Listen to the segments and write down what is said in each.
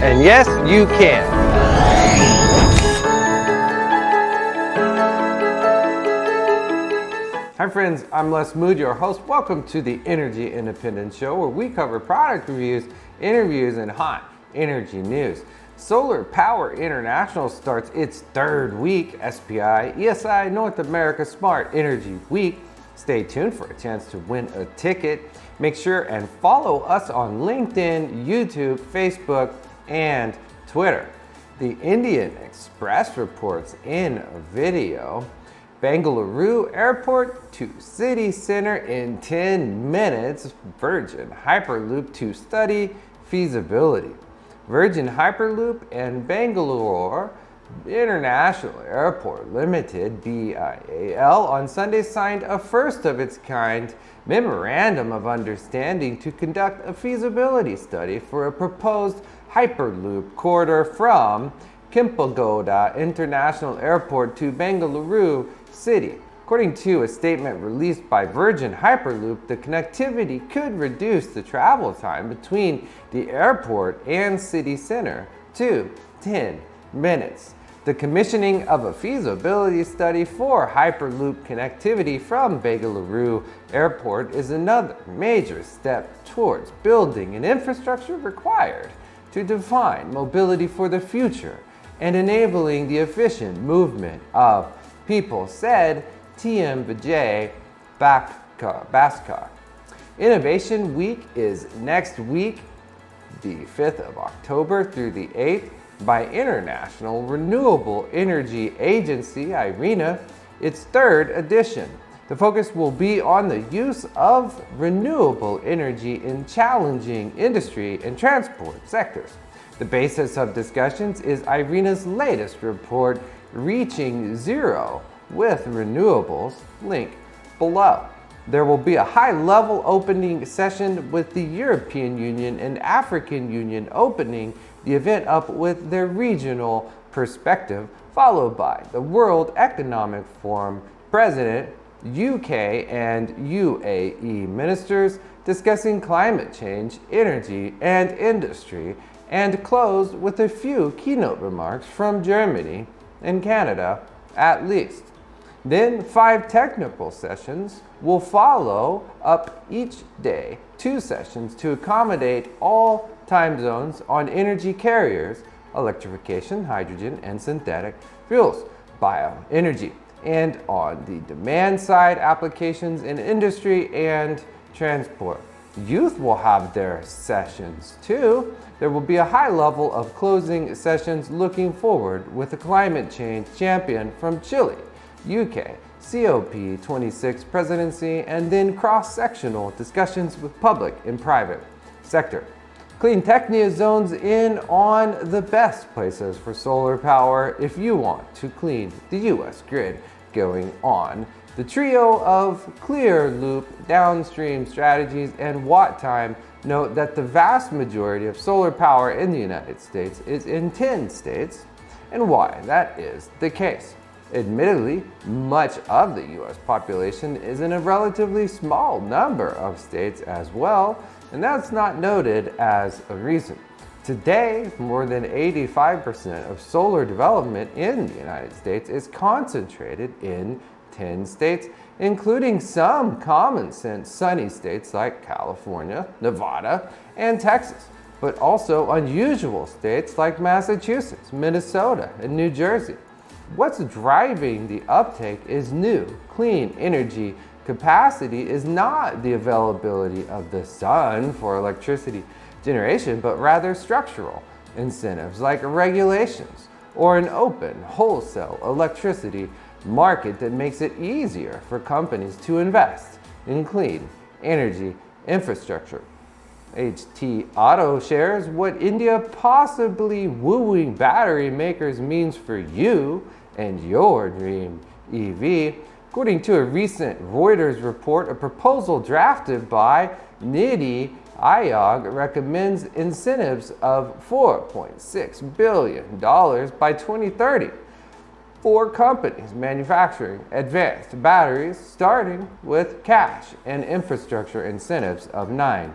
And yes, you can. Hi friends, I'm Les Mood, your host. Welcome to the Energy Independent Show, where we cover product reviews, interviews, and hot energy news. Solar Power International starts its third week, SPI ESI North America Smart Energy Week. Stay tuned for a chance to win a ticket. Make sure and follow us on LinkedIn, YouTube, Facebook, and Twitter. The Indian Express reports in a video. Bengaluru Airport to City Center in 10 minutes. Virgin Hyperloop to study feasibility. Virgin Hyperloop and Bengaluru International Airport Limited, BIAL, on Sunday signed a first of its kind memorandum of understanding to conduct a feasibility study for a proposed Hyperloop corridor from Kempegowda International Airport to Bengaluru City. According to a statement released by Virgin Hyperloop, the connectivity could reduce the travel time between the airport and city center to 10 minutes. The commissioning of a feasibility study for Hyperloop connectivity from Bengaluru Airport is another major step towards building an infrastructure required to define mobility for the future and enabling the efficient movement of people, said TM Vijay Bhaskar. Innovation Week is next week, the 5th of October through the 8th, by International Renewable Energy Agency, Irena, its third edition. The focus will be on the use of renewable energy in challenging industry and transport sectors. The basis of discussions is Irena's latest report, Reaching Zero with Renewables, link below. There will be a high-level opening session with the European Union and African Union opening the event up with their regional perspective, followed by the World Economic Forum President, UK and UAE ministers discussing climate change, energy, and industry, and close with a few keynote remarks from Germany and Canada at least. Then 5 technical sessions will follow up each day, 2 sessions to accommodate all time zones on energy carriers, electrification, hydrogen, and synthetic fuels, bioenergy, and on the demand side, applications in industry and transport. Youth will have their sessions too. There will be a high level of closing sessions looking forward with a climate change champion from Chile, UK, COP26 presidency, and then cross-sectional discussions with public and private sector. Clean Technica zones in on the best places for solar power if you want to clean the US grid going on. The trio of clear loop downstream strategies and watt time note that the vast majority of solar power in the United States is in 10 states, and why that is the case. Admittedly, much of the US population is in a relatively small number of states as well, and that's not noted as a reason. Today, more than 85% of solar development in the United States is concentrated in 10 states, including some common sense sunny states like California, Nevada, and Texas, but also unusual states like Massachusetts, Minnesota, and New Jersey. What's driving the uptake is new, clean energy capacity is not the availability of the sun for electricity generation, but rather structural incentives like regulations or an open wholesale electricity market that makes it easier for companies to invest in clean energy infrastructure. HT Auto shares what India possibly wooing battery makers means for you and your dream EV. According to a recent Reuters report, a proposal drafted by Niti Aayog recommends incentives of $4.6 billion by 2030 for companies manufacturing advanced batteries, starting with cash and infrastructure incentives of $9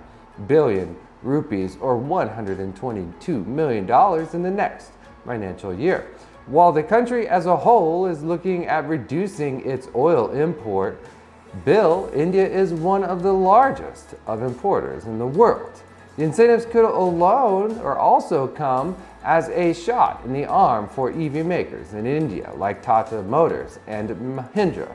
billion rupees or $122 million in the next financial year. While the country as a whole is looking at reducing its oil import bill, India is one of the largest of importers in the world. The incentives could alone or also come as a shot in the arm for EV makers in India like Tata Motors and Mahindra.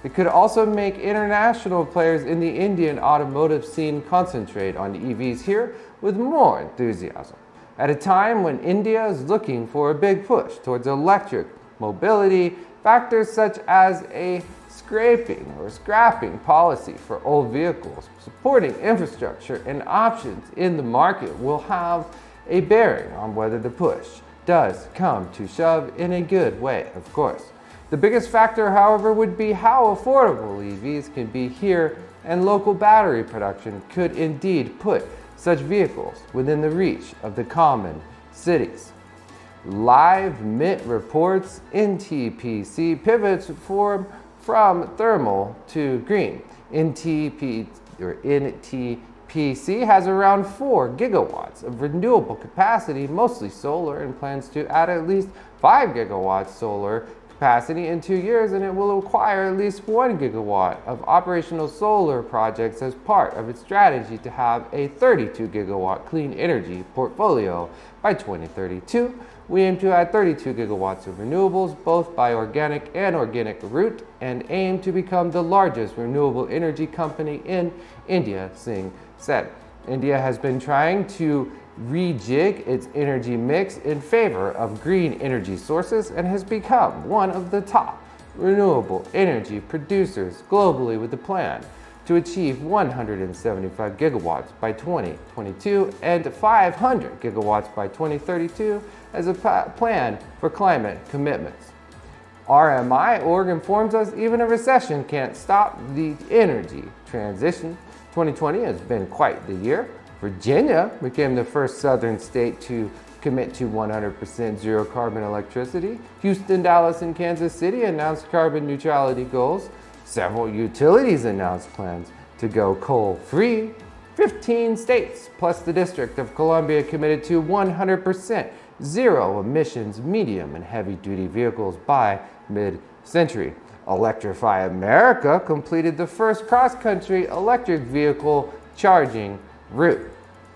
It could also make international players in the Indian automotive scene concentrate on EVs here with more enthusiasm. At a time when India is looking for a big push towards electric mobility, factors such as a scrapping policy for old vehicles, supporting infrastructure, and options in the market will have a bearing on whether the push does come to shove in a good way, of course. The biggest factor, however, would be how affordable EVs can be here, and local battery production could indeed put such vehicles within the reach of the common cities. Live Mint reports NTPC pivots from thermal to green. NTPC has around 4 gigawatts of renewable capacity, mostly solar, and plans to add at least 5 gigawatts solar capacity in 2 years, and it will acquire at least 1 gigawatt of operational solar projects as part of its strategy to have a 32 gigawatt clean energy portfolio by 2032. We aim to add 32 gigawatts of renewables, both by organic and organic route, and aim to become the largest renewable energy company in India, Singh said. India has been trying to rejig its energy mix in favor of green energy sources and has become one of the top renewable energy producers globally, with a plan to achieve 175 gigawatts by 2022 and 500 gigawatts by 2032 as a plan for climate commitments. RMI org informs us even a recession can't stop the energy transition. 2020 has been quite the year. Virginia became the first southern state to commit to 100% zero carbon electricity. Houston, Dallas, and Kansas City announced carbon neutrality goals. Several utilities announced plans to go coal-free. 15 states plus the District of Columbia committed to 100% zero emissions medium and heavy-duty vehicles by mid-century. Electrify America completed the first cross-country electric vehicle charging route.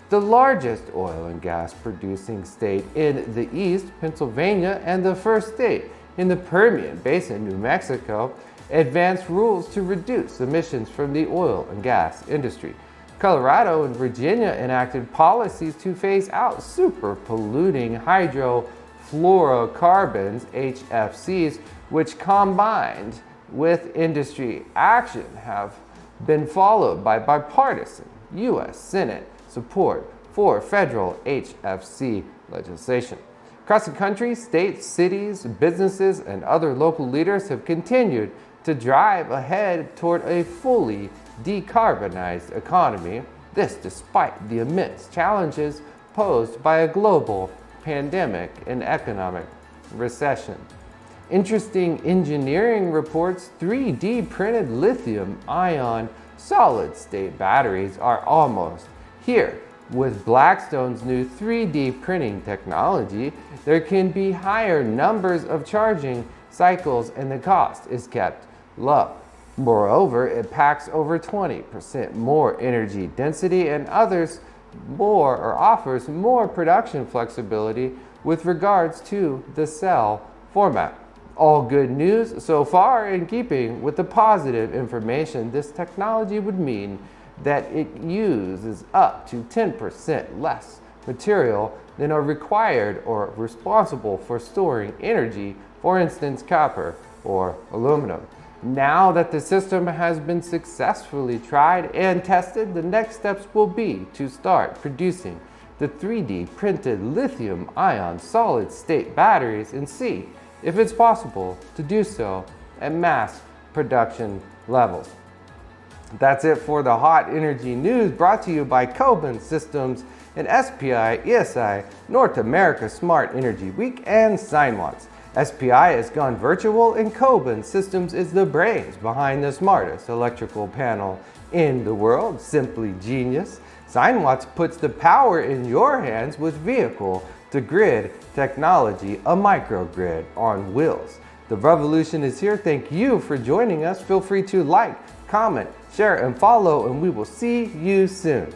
The largest oil and gas producing state in the East, Pennsylvania, and the first state in the Permian Basin, New Mexico, advanced rules to reduce emissions from the oil and gas industry. Colorado and Virginia enacted policies to phase out super polluting hydrofluorocarbons, HFCs, which combined with industry action have been followed by bipartisan U.S. Senate support for federal HFC legislation. Across the country, states, cities, businesses, and other local leaders have continued to drive ahead toward a fully decarbonized economy. This despite the immense challenges posed by a global pandemic and economic recession. Interesting engineering reports 3D printed lithium-ion solid-state batteries are almost here. With Blackstone's new 3D printing technology, there can be higher numbers of charging cycles and the cost is kept low. Moreover, it packs over 20% more energy density and offers more production flexibility with regards to the cell format. All good news so far. In keeping with the positive information, this technology would mean that it uses up to 10% less material than are required or responsible for storing energy, for instance, copper or aluminum. Now that the system has been successfully tried and tested, the next steps will be to start producing the 3D printed lithium-ion solid-state batteries and see if it's possible to do so at mass production levels. That's it for the hot energy news, brought to you by Coben Systems and SPI ESI North America Smart Energy Week and Sinwatts. SPI has gone virtual and Coben Systems is the brains behind the smartest electrical panel in the world. Simply genius. Watts puts the power in your hands with vehicle-to-grid technology, a microgrid on wheels. The revolution is here. Thank you for joining us. Feel free to like, comment, share, and follow, and we will see you soon.